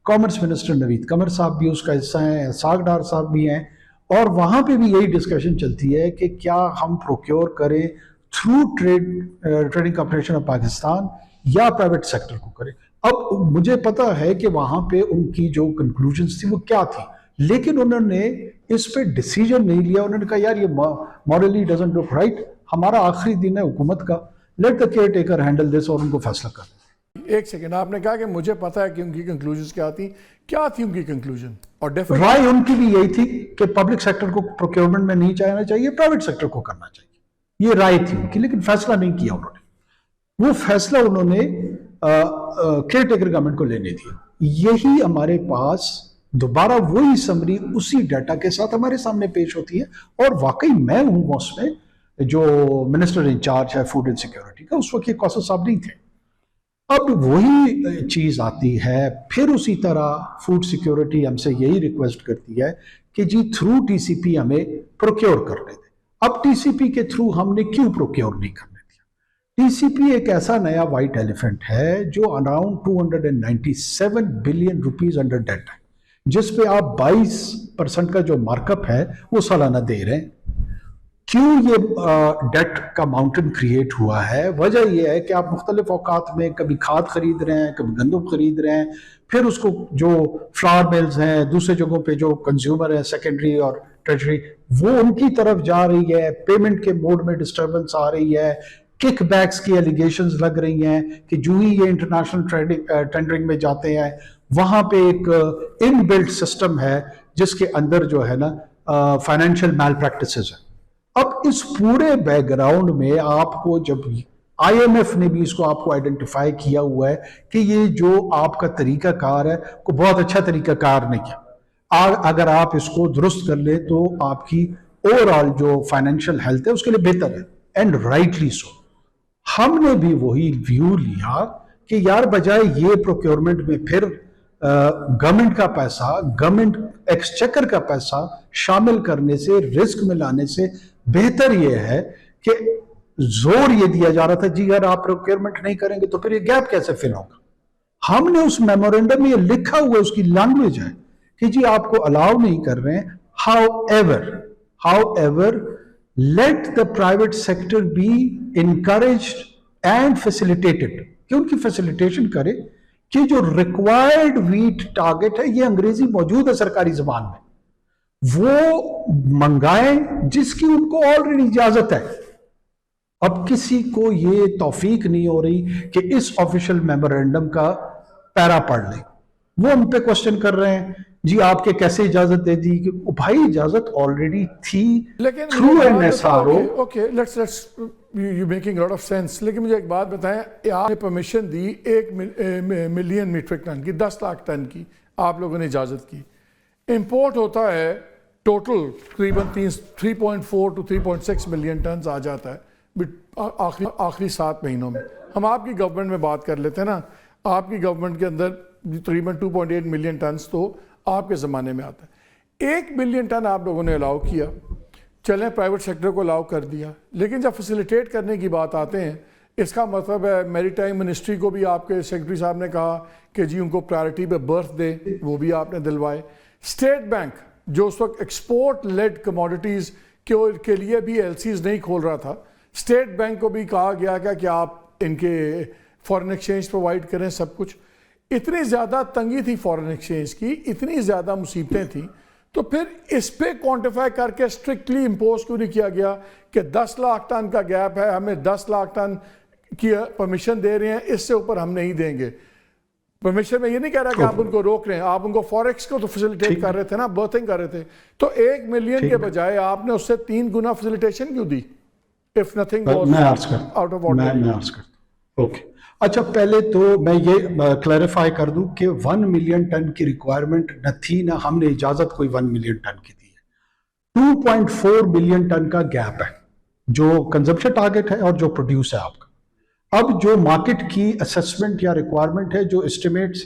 کامرس منسٹر نوید قمر صاحب بھی اس کا حصہ ہیں, اسحاق ڈار صاحب بھی ہیں, اور وہاں پہ بھی یہی ڈسکشن چلتی ہے کہ کیا ہم پروکیور کریں through trading corporation of Pakistan یا پرائیویٹ سیکٹر کو کریں. اب مجھے پتا ہے کہ وہاں پہ ان کی جو کنکلوژنز تھی وہ کیا تھی, لیکن انہوں نے اس پہ ڈیسیجن نہیں لیا. انہوں نے کہا یار یہ مورلی ڈزنٹ لک رائٹ, ہمارا آخری دن ہے حکومت کا, let the care taker handle this, اور ان کو فیصلہ کر. ایک سیکنڈ, آپ نے کہا کہ مجھے پتا ہے کہ ان کی کنکلوژنز کیا تھی. کیا تھی ان کی کنکلوژن؟ اور رائے ان کی بھی یہی تھی کہ پبلک سیکٹر کو پروکیورمنٹ میں نہیں جانا چاہیے, پرائیویٹ سیکٹر کو کرنا چاہیے. یہ رائے تھی ان کی, لیکن فیصلہ نہیں کیا انہوں نے. وہ فیصلہ انہوں نے کیئر ٹیکر گورنمنٹ کو لینے دیا. یہی ہمارے پاس دوبارہ وہی سمری اسی ڈیٹا کے ساتھ ہمارے سامنے پیش ہوتی ہے. اور واقعی میں ہوں اس میں جو منسٹر انچارج ہے فوڈ اینڈ سیکیورٹی کا, اس وقت یہ کوثر صاحب نہیں تھے. اب وہی چیز آتی ہے پھر اسی طرح فوڈ سیکیورٹی ہم سے یہی ریکویسٹ کرتی ہے کہ جی تھرو ٹی سی پی ہمیں پروکیور کرنے دیں. اب ٹی سی پی کے تھرو ہم نے کیوں پروکیور نہیں کرنے دیا؟ ٹی سی پی ایک ایسا نیا وائٹ ایلیفنٹ ہے جو around 297 billion rupees under debt ہے, جس پہ آپ 22% کا جو مارک اپ ہے وہ سالانہ دے رہے ہیں. کیوں یہ ڈیٹ کا ماؤنٹن کریٹ ہوا ہے؟ وجہ یہ ہے کہ آپ مختلف اوقات میں کبھی کھاد خرید رہے ہیں, کبھی گندم خرید رہے ہیں, پھر اس کو جو فلاور ملز ہیں دوسرے جگہوں پہ جو کنزیومر ہیں سیکنڈری اور ٹریجری, وہ ان کی طرف جا رہی ہے, پیمنٹ کے موڈ میں ڈسٹربنس آ رہی ہے, کک بیکس کی ایلیگیشنز لگ رہی ہیں کہ جو ہی یہ انٹرنیشنل ٹینڈرنگ میں جاتے ہیں وہاں پہ ایک ان بلٹ سسٹم ہے جس کے اندر جو ہے نا فائنینشیل میل پریکٹسز ہیں. اب اس پورے بیک گراؤنڈ میں آپ کو جب آئی ایم ایف نے بھی اس کو آپ کو آئیڈینٹیفائی کیا ہوا ہے کہ یہ جو آپ کا طریقہ کار ہے کو بہت اچھا طریقہ کار نہیں ہے, اگر آپ اس کو درست کر لیں تو آپ کی اوور آل جو فائنینشیل ہیلتھ ہے اس کے لیے بہتر ہے, اینڈ رائٹلی سو. ہم نے بھی وہی ویو لیا کہ یار بجائے یہ پروکیورمنٹ میں پھر گورنمنٹ کا پیسہ, گورنمنٹ ایکسچیکر کا پیسہ شامل کرنے سے, رسک میں لانے سے بہتر یہ ہے کہ زور یہ دیا جا رہا تھا جی اگر آپ پروکیورمنٹ نہیں کریں گے تو پھر یہ گیپ کیسے فل ہوگا. ہم نے اس میمورینڈم میں یہ لکھا ہوا اس کی لینگویج ہے کہ جی آپ کو الاؤ نہیں کر رہے ہیں. However let the private sector be encouraged and facilitated, کہ ان کی فیسیلیٹیشن کرے کہ جو ریکوائرڈ ویٹ ٹارگٹ ہے, یہ انگریزی موجود ہے سرکاری زبان میں, وہ منگائیں جس کی ان کو آلریڈی اجازت ہے. اب کسی کو یہ توفیق نہیں ہو رہی کہ اس آفیشیل میمورینڈم کا پیرا پڑھ لیں. وہ ہم پہ کوشچن کر رہے ہیں جی آپ کے کیسے اجازت دے دی, کہ بھائی اجازت آلریڈی تھی through N S R O. Okay let's you making lot of sense. لیکن مجھے ایک بات بتائیں, آپ نے پرمیشن دی 1 ملین میٹرک ٹن کی, 10 لاکھ ٹن کی آپ لوگوں نے اجازت کی. امپورٹ ہوتا ہے ٹوٹل تقریباً 3.4 to 3.6 ملین ٹنز آ جاتا ہے آخری 7 مہینوں میں. ہم آپ کی گورنمنٹ میں بات کر لیتے ہیں نا, آپ کی گورنمنٹ کے اندر تقریباً 2.8 ملین ٹنز تو آپ کے زمانے میں آتا ہے. 1 ملین ٹن آپ لوگوں نے الاؤ کیا, چلیں پرائیویٹ سیکٹر کو الاؤ کر دیا, لیکن جب فیسیلیٹیٹ کرنے کی بات آتے ہیں اس کا مطلب ہے میری ٹائم منسٹری کو بھی آپ کے سیکرٹری صاحب نے کہا کہ جی ان کو پرائرٹی پہ برتھ دے, وہ بھی آپ نے دلوائے. اسٹیٹ بینک جو اس وقت ایکسپورٹ لیڈ کموڈیٹیز کے لیے بھی ایل سیز نہیں کھول رہا تھا, اسٹیٹ بینک کو بھی کہا گیا کہ آپ ان کے فورن ایکسچینج پرووائڈ کریں سب کچھ. اتنی زیادہ تنگی تھی فورن ایکسچینج کی, اتنی زیادہ مصیبتیں تھیں, تو پھر اس پہ کوانٹیفائی کر کے اسٹرکٹلی امپوز کیوں نہیں کیا گیا کہ 10 لاکھ ٹن کا گیپ ہے, ہمیں 10 لاکھ ٹن کی پرمیشن دے رہے ہیں, اس سے اوپر ہم نہیں دیں گے پرمیشن. میں یہ نہیں کہہ رہا کہ آپ ان کو روک رہے ہیں, آپ ان کو فوریکس کو تو فیسیلیٹیٹ کر رہے تھے نا, برتھنگ کر رہے تھے, تو 1 ملین کے بجائے آپ نے اس سے 3 گنا فیسیلیٹیشن کیوں دی؟ if nothing goes out of order. میں عرض کرتا. اوکے اچھا, پہلے تو میں یہ کلیریفائی کر دوں کہ 1 ملین ٹن کی ریکوائرمنٹ نہ تھی, نہ ہم نے اجازت کوئی 1 ملین ٹن کی دی ہے. 2.4 ملین ٹن کا گیپ ہے جو کنزمپشن ٹارگٹ ہے اور جو پروڈیوس ہے آپ کا. اب جو مارکیٹ کی اسیسمنٹ یا ریکوائرمنٹ ہے, جو estimates,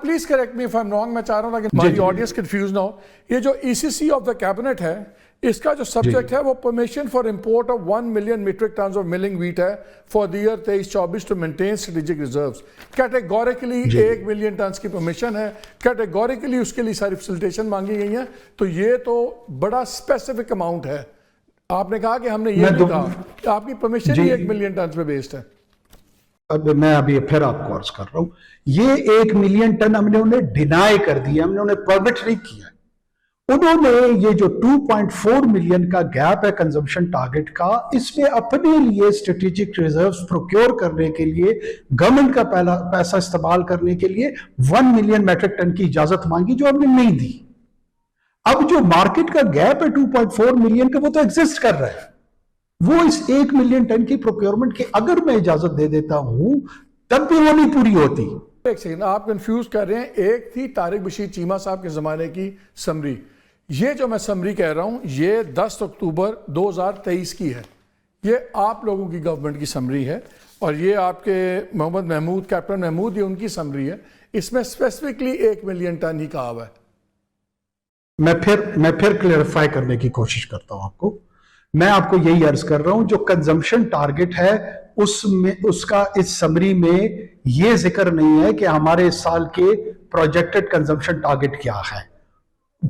please correct me if I am wrong, میں چاہ رہا ہوں کہ ہماری آڈینس کنفیوز نہ ہو. یہ جو ای سی سی آف دا کیبنٹ ہے, اس کا جو سبجیکٹ ہے وہ permission for import of 1 million metric tons of milling wheat ہے for the year 23-24 to maintain strategic reserves. Categorically 1 million tons کی پرمیشن ہے, کیٹیگوریکلی اس کے لیے ساری فیسیلیٹیشن مانگی گئی ہیں, تو یہ تو بڑا اسپیسیفک اماؤنٹ ہے. آپ نے کہا کہ ہم نے یہ نہیں کہا کہ آپ کی پرمیشن ہی 1 ملین ٹنز پہ بیسڈ ہے. اب میں ابھی پھر آپ کو عرض کر رہا ہوں, یہ 1 ملین ٹن ہم نے انہیں ڈینائی کر دیا, ہم نے انہیں پرمٹ نہیں کیا. انہوں نے یہ جو 2.4 ملین کا گیپ ہے کنزمپشن ٹارگٹ کا، اس میں اپنے لیے اسٹریٹجک ریزروز پروکیور کرنے کے لیے گورنمنٹ کا پیسہ استعمال کرنے کے لیے 1 ملین میٹرک ٹن کی اجازت مانگی، جو ہم نے نہیں دی۔ اب جو مارکیٹ کا گیپ ہے 2.4 ملین کا، وہ تو ایگزسٹ کر رہا ہے، وہ اس 1 ملین ٹن کی پروکیورمنٹ کی اگر میں اجازت دے دیتا ہوں تب بھی وہ نہیں پوری ہوتی۔ ایک سیکنڈ، آپ کنفیوز کر رہے ہیں۔ ایک تھی طارق بشیر چیمہ صاحب کے زمانے کی سمری، یہ جو میں سمری کہہ رہا ہوں یہ 10 اکتوبر 2023 کی ہے، یہ آپ لوگوں کی گورنمنٹ کی سمری ہے، اور یہ آپ کے محمد محمود، کیپٹن محمود، یہ ان کی سمری ہے۔ اس میں اسپیسیفکلی 1 ملین ٹن ہی کہا ہوا ہے۔ میں پھر کلیئرفائی کرنے کی کوشش کرتا ہوں آپ کو۔ میں آپ کو یہی عرض کر رہا ہوں، جو کنزمپشن ٹارگٹ ہے اس کا اس سمری میں یہ ذکر نہیں ہے کہ ہمارے اس سال کے پروجیکٹڈ کنزمپشن ٹارگٹ کیا ہے۔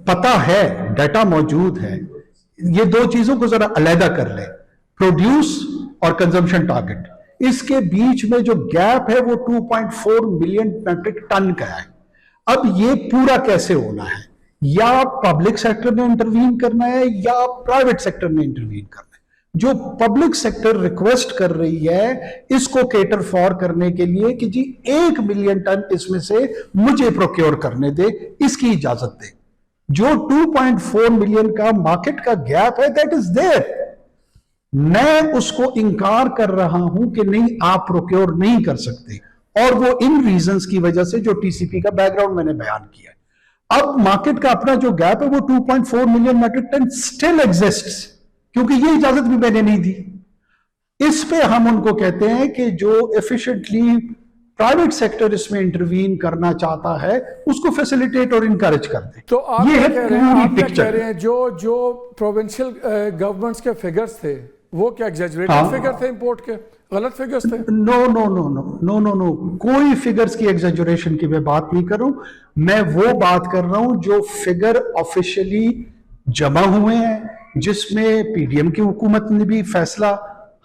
پتہ ہے، ڈیٹا موجود ہے، یہ دو چیزوں کو ذرا علیحدہ کر لیں، پروڈیوس اور کنزمپشن ٹارگٹ۔ اس کے بیچ میں جو گیپ ہے وہ 2.4 ملین میٹرک ٹن کا ہے۔ اب یہ پورا کیسے ہونا ہے؟ یا پبلک سیکٹر نے انٹروین کرنا ہے یا پرائیویٹ سیکٹر نے انٹروین کرنا ہے۔ جو پبلک سیکٹر ریکویسٹ کر رہی ہے اس کو کیٹر فار کرنے کے لیے کہ جی 1 ملین ٹن اس میں سے مجھے پروکیور کرنے دے، اس کی اجازت دے۔ جو 2.4 ملین کا مارکیٹ کا گیپ ہے that is there، میں اس کو انکار کر رہا ہوں کہ نہیں آپ پروکیور نہیں کر سکتے، اور وہ ان ریزنز کی وجہ سے جو ٹی سی پی کا بیک گراؤنڈ میں نے بیان کیا ہے۔ اب مارکیٹ کا اپنا جو گیپ ہے وہ 2.4 million metric ton still exists, کیونکہ یہ اجازت بھی میں نے نہیں دی۔ اس پہ ہم ان کو کہتے ہیں کہ جو ایفیشنٹلی پرائیویٹ سیکٹر اس میں انٹروین کرنا چاہتا ہے اس کو فیسیلیٹیٹ اور انکریج کر دیں۔ تو آپ یہ کیا ہے کہہ رہے ہیں؟ پوری آپ کیا پکچر۔ کہہ رہے ہیں جو پروونشل گورنمنٹس کے فگرز تھے وہ کیا ایگزیجریٹڈ فگر تھے امپورٹ کے؟ غلط فگرز تھے؟ نو، کوئی فگرز کی ایگزیجریشن کی میں بات نہیں کر رہا ہوں، میں وہ بات کر رہا ہوں جو فگر آفیشلی جمع ہوئے ہیں، جس میں پی ڈی ایم کی حکومت نے بھی فیصلہ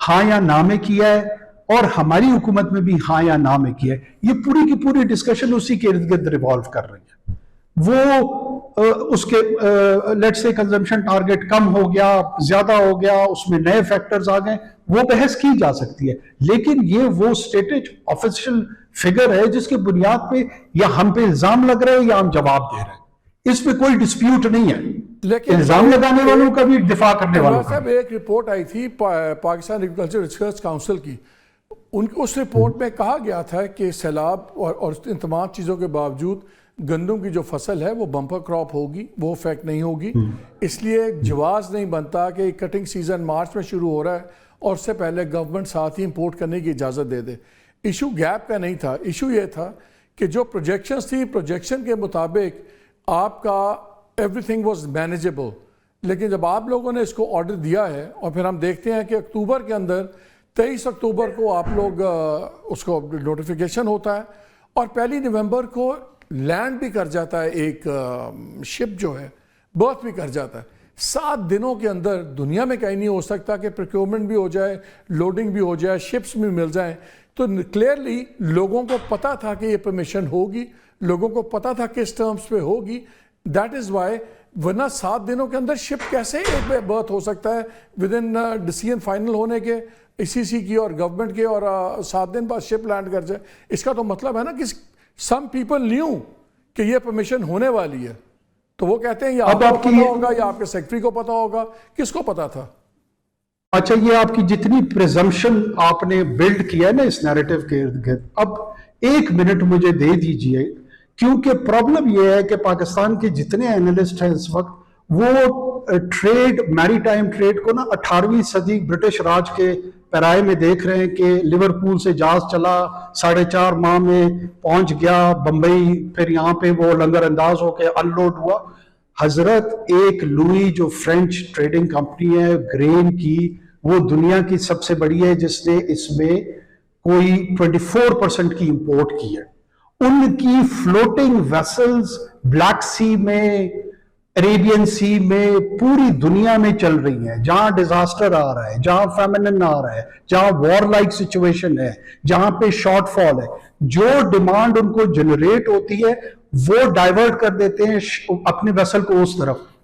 ہاں یا نہ میں کیا ہے اور ہماری حکومت میں بھی ہاں یا نہ میں کیا ہے۔ یہ پوری کی پوری ڈسکشن اسی کے ارد گرد ریوالو کر رہی ہے۔ وہ اس کے لیٹ سے کنزمپشن ٹارگٹ کم ہو گیا، زیادہ ہو گیا، اس میں نئے فیکٹرز آ گئے، وہ بحث کی جا سکتی ہے، لیکن یہ وہ اسٹیٹڈ آفیشل فگر ہے جس کی بنیاد پہ یا ہم پہ الزام لگ رہا ہے یا ہم جواب دے رہے ہیں۔ اس میں کوئی ڈسپیوٹ نہیں ہے، لیکن الزام لگانے والوں کا بھی دفاع کرنے والوں کا۔ صاحب ایک رپورٹ آئی تھی پاکستان ایگریکلچر ریسرچ کاؤنسل کی، اس رپورٹ میں کہا گیا تھا کہ سیلاب اور ان تمام چیزوں کے باوجود گندم کی جو فصل ہے وہ بمپر کراپ ہوگی، وہ افیکٹ نہیں ہوگی، اس لیے جواز نہیں بنتا کہ کٹنگ سیزن مارچ میں شروع ہو رہا ہے اور اس سے پہلے گورنمنٹ ساتھ ہی امپورٹ کرنے کی اجازت دے دے۔ ایشو گیپ کا نہیں تھا، ایشو یہ تھا کہ جو پروجیکشنز تھی، پروجیکشن کے مطابق آپ کا ایوری تھنگ واز مینیجیبل، لیکن جب آپ لوگوں نے اس کو آرڈر دیا ہے اور پھر ہم دیکھتے ہیں کہ اکتوبر کے اندر 23 اکتوبر کو آپ لوگ اس کو نوٹیفیکیشن ہوتا ہے اور 1 نومبر کو لینڈ بھی کر جاتا ہے، ایک شپ جو ہے برتھ بھی کر جاتا ہے۔ 7 دنوں کے اندر دنیا میں کہیں نہیں ہو سکتا کہ پروکیورمنٹ بھی ہو جائے، لوڈنگ بھی ہو جائے، شپس بھی مل جائیں۔ تو کلیئرلی لوگوں کو پتا تھا کہ یہ پرمیشن ہوگی، لوگوں کو پتا تھا کس ٹرمز پہ ہوگی، دیٹ از وائی، ورنہ 7 دنوں کے اندر شپ کیسے ایک برتھ ہو سکتا ہے ود ان ڈیسیژن فائنل ہونے کے سی سی کی اور گورنمنٹ کے، اور 7 دن بعد شپ لینڈ کر جائے۔ اس کا تو مطلب ہے نا کہ سم پیپل نیو کہ یہ پرمیشن ہونے والی ہے، تو وہ کہتے ہیں یا آپ کو پتا ہوگا یا آپ کے سیکٹری کو پتا ہوگا، کس کو پتا تھا؟ اچھا، یہ آپ کی جتنی پریزمپشن آپ نے بلڈ کیا ہے نا اس نیریٹو کے ارد گرد، اب 1 منٹ مجھے دے دیجئے، کیونکہ پرابلم یہ ہے کہ پاکستان کے جتنے اینالسٹ ہیں اس وقت وہ ٹریڈ، میری ٹائم ٹریڈ کو نا 18ویں صدی برٹش راج کے پیرائے میں دیکھ رہے ہیں کہ لیورپول سے جہاز چلا، 4.5 ماہ میں پہنچ گیا بمبئی، پھر یہاں پہ وہ لنگر انداز ہو کے ان لوڈ ہوا۔ حضرت ایک لوئی جو فرینچ ٹریڈنگ کمپنی ہے گرین کی، وہ دنیا کی سب سے بڑی ہے، جس نے اس میں کوئی 24% کی امپورٹ کی ہے۔ ان کی فلوٹنگ ویسلز بلیک سی میں، عربین سی میں، پوری دنیا میں چل رہی ہیں، جہاں ڈیزاسٹر آ رہا ہے، جہاں فیمنن آ رہا ہے، جہاں وار لائک سچویشن ہے، جہاں پہ شارٹ فال ہے، جو ڈیمانڈ ان کو جنریٹ ہوتی ہے وہ ڈائیورٹ کر دیتے ہیں اپنے ویسل کو اس طرف،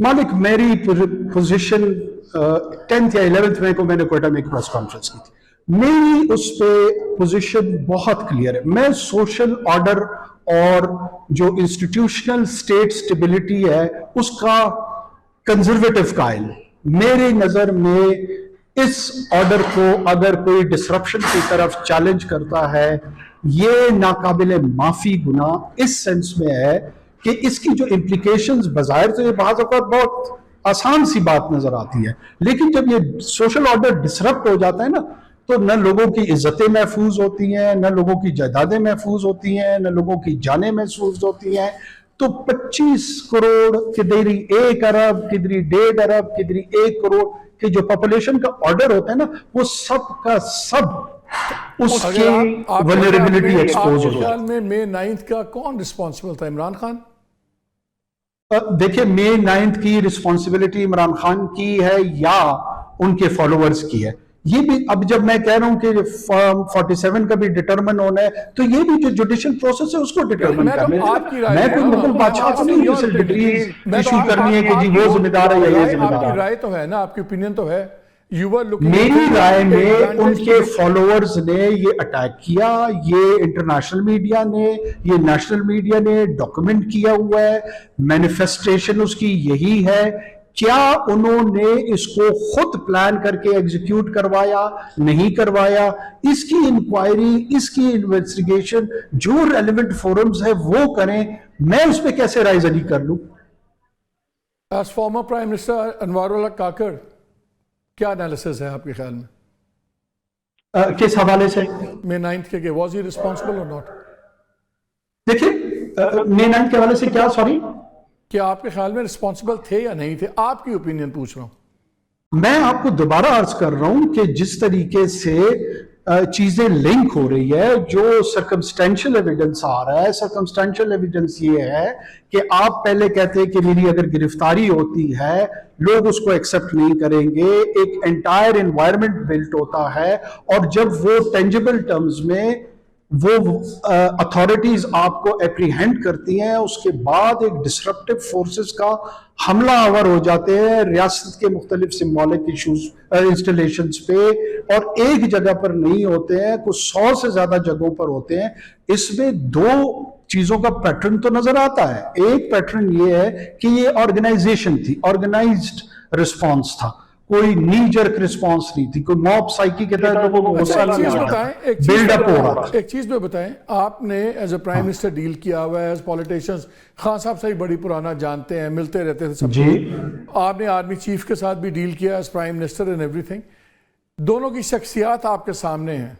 مالک میری پوزیشن 10th یا 11th مئی کو میں نے کوئٹہ میں ایک پریس کانفرنس کی تھی، میری اس پہ پوزیشن بہت کلیئر ہے. میں سوشل آرڈر اور جو انسٹیٹیوشنل اسٹیٹ سٹیبلٹی ہے اس کا کنزرویٹو قائل. میرے نظر میں اس آرڈر کو اگر کوئی ڈسرپشن کی طرف چیلنج کرتا ہے یہ ناقابل معافی گناہ اس سینس میں ہے کہ اس کی جو امپلیکیشنز بظاہر تو یہ بعض اوقات بہت آسان سی بات نظر آتی ہے، لیکن جب یہ سوشل آرڈر ڈسرپٹ ہو جاتا ہے نا تو نہ لوگوں کی عزتیں محفوظ ہوتی ہیں، نہ لوگوں کی جائیدادیں محفوظ ہوتی ہیں، نہ لوگوں کی جانیں محفوظ ہوتی ہیں. تو 25 کروڑ کدھری 1 ارب کدھری 1.5 ارب کدھری 1 کروڑ کہ جو پاپولیشن کا آرڈر ہوتا ہے نا وہ سب کا سب اس کی ولنریبلٹی ایکسپوز ہو جاتی ہے. میں مئی 9 کا کون رسپانسبل تھا؟ عمران خان؟ دیکھیں مئی 9 کی رسپانسبلٹی عمران خان کی ہے یا ان کے فالوورز کی ہے؟ یہ بھی اب جب میں کہہ رہا ہوں کہ 47 کا بھی ڈٹرمن ہونا ہے تو یہ بھی جو جوڈیشل پروسیس ہے اس کو ڈٹرمن کرنا ہے. میں کوئی مغل بادشاہ کو نہیں جسے ڈگریز ایشو کرنی ہے کہ جی وہ ذمہ دار ہے یا یہ ذمہ دار ہے. آپ کی رائے تو ہے نا، آپ کی اوپینین تو ہے. میری رائے میں ان کے فالوورز نے یہ اٹیک کیا، یہ انٹرنیشنل میڈیا نے، یہ نیشنل میڈیا نے ڈاکومنٹ کیا ہوا ہے، مینیفیسٹیشن اس کی یہی ہے. کیا انہوں نے اس کو خود پلان کر کے ایگزیکیوٹ کروایا؟ نہیں کروایا. اس کی انکوائری، اس کی انویسٹیگیشن جو ریلیونٹ فورمز ہے وہ کریں. میں اس پہ کیسے رائے زنی کر لوں؟ ایز فارمر پرائم منسٹر انوار اللہ کاکڑ کیا انالیسز ہے آپ کے خیال میں؟ کس حوالے سے؟ مئی 9 کے واز ہی ریسپانسبل اور ناٹ؟ دیکھیں مئی 9 کے حوالے سے کیا، سوری کیا آپ کے خیال میں رسپانسبل تھے یا نہیں تھے؟ آپ کی اوپینین پوچھ رہا ہوں. میں آپ کو دوبارہ عرض کر رہا ہوں کہ جس طریقے سے چیزیں لنک ہو رہی ہے، جو سرکمسٹینشل ایویڈنس آ رہا ہے، سرکمسٹینشل ایویڈنس یہ ہے کہ آپ پہلے کہتے کہ میری اگر گرفتاری ہوتی ہے لوگ اس کو ایکسپٹ نہیں کریں گے، ایک انٹائر انوائرمنٹ بلٹ ہوتا ہے، اور جب وہ ٹینجیبل ٹرمز میں وہ اتھارٹیز آپ کو اپریہینڈ کرتی ہیں اس کے بعد ایک ڈسرپٹیو فورسز کا حملہ آور ہو جاتے ہیں ریاست کے مختلف سمبولک ایشوز انسٹالیشنز پہ، اور ایک جگہ پر نہیں ہوتے ہیں، کچھ 100 سے زیادہ جگہوں پر ہوتے ہیں. اس میں 2 چیزوں کا پیٹرن تو نظر آتا ہے. ایک پیٹرن یہ ہے کہ یہ آرگنائزیشن تھی، آرگنائزڈ رسپانس تھا، کوئی نی جرک رسپانس نہیں تھی، کوئی موب سائیکی کے تحت لوگوں کو غصہ نہیں آتا، بلڈ اپ ہو رہا تھا. ایک چیز میں بتائیں، آپ نے as a prime minister deal کیا ہوا ہے، ایز پولیٹیشنز خان صاحب سے ہی بڑی پرانا جانتے ہیں، ملتے رہتے تھے سب. جی آپ نے آرمی چیف کے ساتھ بھی ڈیل کیا as prime minister and every thing. دونوں کی شخصیات آپ کے سامنے ہیں.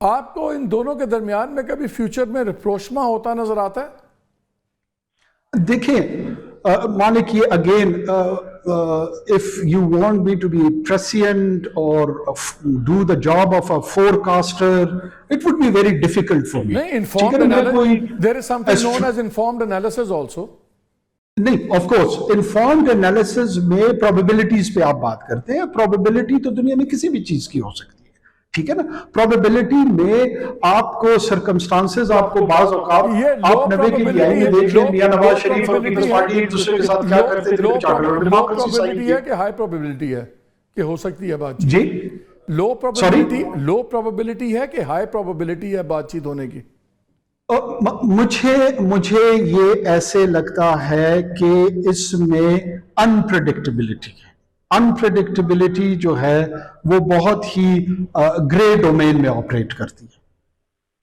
آپ کو ان دونوں کے درمیان میں کبھی فیوچر میں رپروشما ہوتا نظر آتا ہے؟ دیکھیں مالک، یہ again if you want me to be prescient or do the job of a forecaster, it would be very difficult for me. نہیں، informed analysis, there is something known as informed analysis also. نہیں، of course informed analysis میں probabilities پہ آپ بات کرتے ہیں. Probability تو دنیا میں کسی بھی چیز کی ہو سکتی ہے، ٹھیک ہے نا. پروبیبلٹی میں آپ کو سرکمسٹانسز، آپ کو بعض اوقات آپ 90 کی دہائی میں دیکھ لیں میاں نواز شریف اور پیپلز پارٹی ایک دوسرے کے ساتھ کیا کرتے تھے، لو پروبیبلٹی ہے کہ ہائی پروبیبلٹی ہے کہ ہو سکتی ہے بات چیت؟ جی لو پروبیبلٹی ہے کہ ہائی پروبیبلٹی ہے بات چیت ہونے کی؟ مجھے یہ ایسے لگتا ہے کہ اس میں انپریڈکٹیبلٹی ہے. انپریڈکٹیبلٹی جو ہے وہ بہت ہی گرے ڈومین میں آپریٹ کرتی ہے.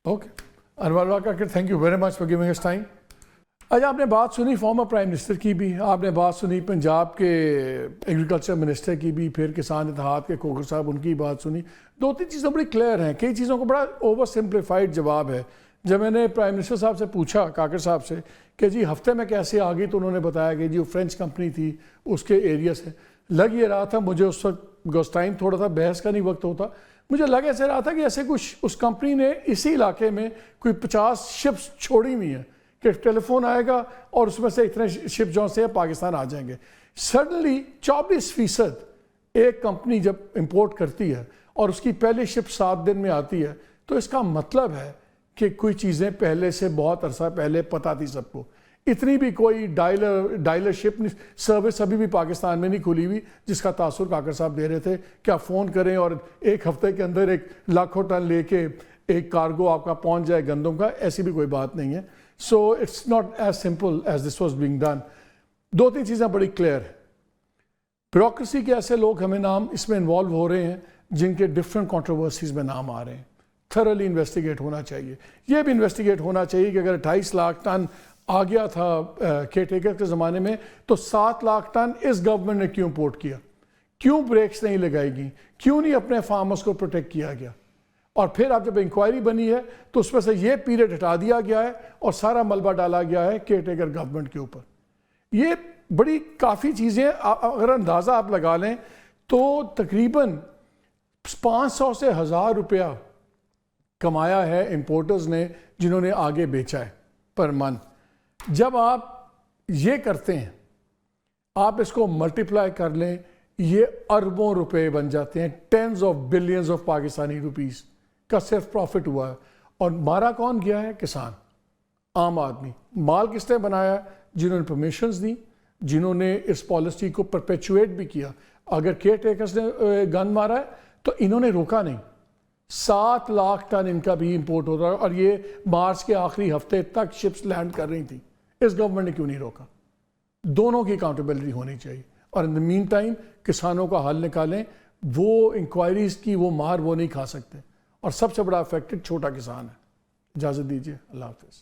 Okay Anwar Ullah Kakar, thank you very much for giving us time. آج آپ نے بات سنی فارمر پرائم منسٹر کی بھی، آپ نے بات سنی پنجاب کے ایگریکلچر منسٹر کی بھی، پھر کسان اتحاد کے کھوکھر صاحب ان کی بات سنی. 2-3 چیزیں بڑی کلیئر ہیں، کئی چیزوں کو بڑا اوور سمپلیفائڈ جواب ہے. جب میں نے پرائم منسٹر صاحب سے پوچھا، کاکڑ صاحب سے، کہ جی ہفتے میں کیسے آ گئی، تو انہوں نے بتایا کہ جی وہ فرینچ کمپنی تھی اس کے ایریا سے. لگ یہ رہا تھا مجھے اس وقت، بکاز ٹائم تھوڑا تھا، بحث کا نہیں وقت ہوتا، مجھے لگ ایسے رہا تھا کہ ایسے کچھ اس کمپنی نے اسی علاقے میں کوئی 50 شپس چھوڑی ہوئی ہیں کہ ٹیلی فون آئے گا اور اس میں سے اتنے شپ جو سے پاکستان آ جائیں گے. سڈنلی 24% ایک کمپنی جب امپورٹ کرتی ہے اور اس کی پہلی شپ 7 دن میں آتی ہے، تو اس کا مطلب ہے کہ کوئی چیزیں پہلے سے بہت عرصہ پہلے پتہ تھی سب کو. اتنی بھی کوئی ڈائلرشپ سروس ابھی بھی پاکستان میں نہیں کھلی ہوئی جس کا تاثر کاکر صاحب دے رہے تھے کہ آپ فون کریں اور ایک ہفتے کے اندر ایک لاکھوں ٹن لے کے ایک کارگو آپ کا پہنچ جائے گندم کا. ایسی بھی کوئی بات نہیں ہے. So it's not as simple as this was being done. 2-3 چیزیں بڑی کلیئر ہیں. بیوروکریسی کے ایسے لوگ ہمیں نام اس میں انوالو ہو رہے ہیں جن کے ڈفرینٹ کنٹروورسیز میں نام آ رہے ہیں. تھرلی انویسٹیگیٹ ہونا چاہیے. یہ بھی انویسٹیگیٹ ہونا چاہیے کہ اگر 28 لاکھ ٹن آ گیا تھا کیئر ٹیکر کے زمانے میں تو 7 لاکھ ٹن اس گورنمنٹ نے کیوں امپورٹ کیا, کیوں بریکس نہیں لگائی گئی, کیوں نہیں اپنے فارمرز کو پروٹیکٹ کیا گیا. اور پھر اب جب انکوائری بنی ہے تو اس میں سے یہ پیریڈ ہٹا دیا گیا ہے اور سارا ملبہ ڈالا گیا ہے کیئر ٹیکر گورنمنٹ کے اوپر. یہ بڑی کافی چیزیں اگر اندازہ آپ لگا لیں تو تقریباً 500 سے 1000 روپیہ کمایا ہے امپورٹرز نے جنہوں نے آگے بیچا ہے پر منتھ. جب آپ یہ کرتے ہیں, آپ اس کو ملٹیپلائی کر لیں, یہ اربوں روپے بن جاتے ہیں. Tens of billions of Pakistani rupees کا صرف پروفٹ ہوا ہے. اور مارا کون گیا ہے؟ کسان, عام آدمی. مال کس نے بنایا؟ جنہوں نے پرمیشنز دی, جنہوں نے اس پالیسی کو پرپیچویٹ بھی کیا. اگر کیئر ٹیکرز نے گن مارا ہے تو انہوں نے روکا نہیں. 7 لاکھ ٹن ان کا بھی امپورٹ ہو رہا ہے اور یہ مارچ کے آخری ہفتے تک شپس لینڈ کر رہی تھیں. اس گورنمنٹ نے کیوں نہیں روکا؟ دونوں کی اکاؤنٹیبلٹی ہونی چاہیے. اور ان دا مین ٹائم کسانوں کا حل نکالیں. وہ انکوائریز کی وہ مار وہ نہیں کھا سکتے, اور سب سے بڑا افیکٹڈ چھوٹا کسان ہے. اجازت دیجیے, اللہ حافظ.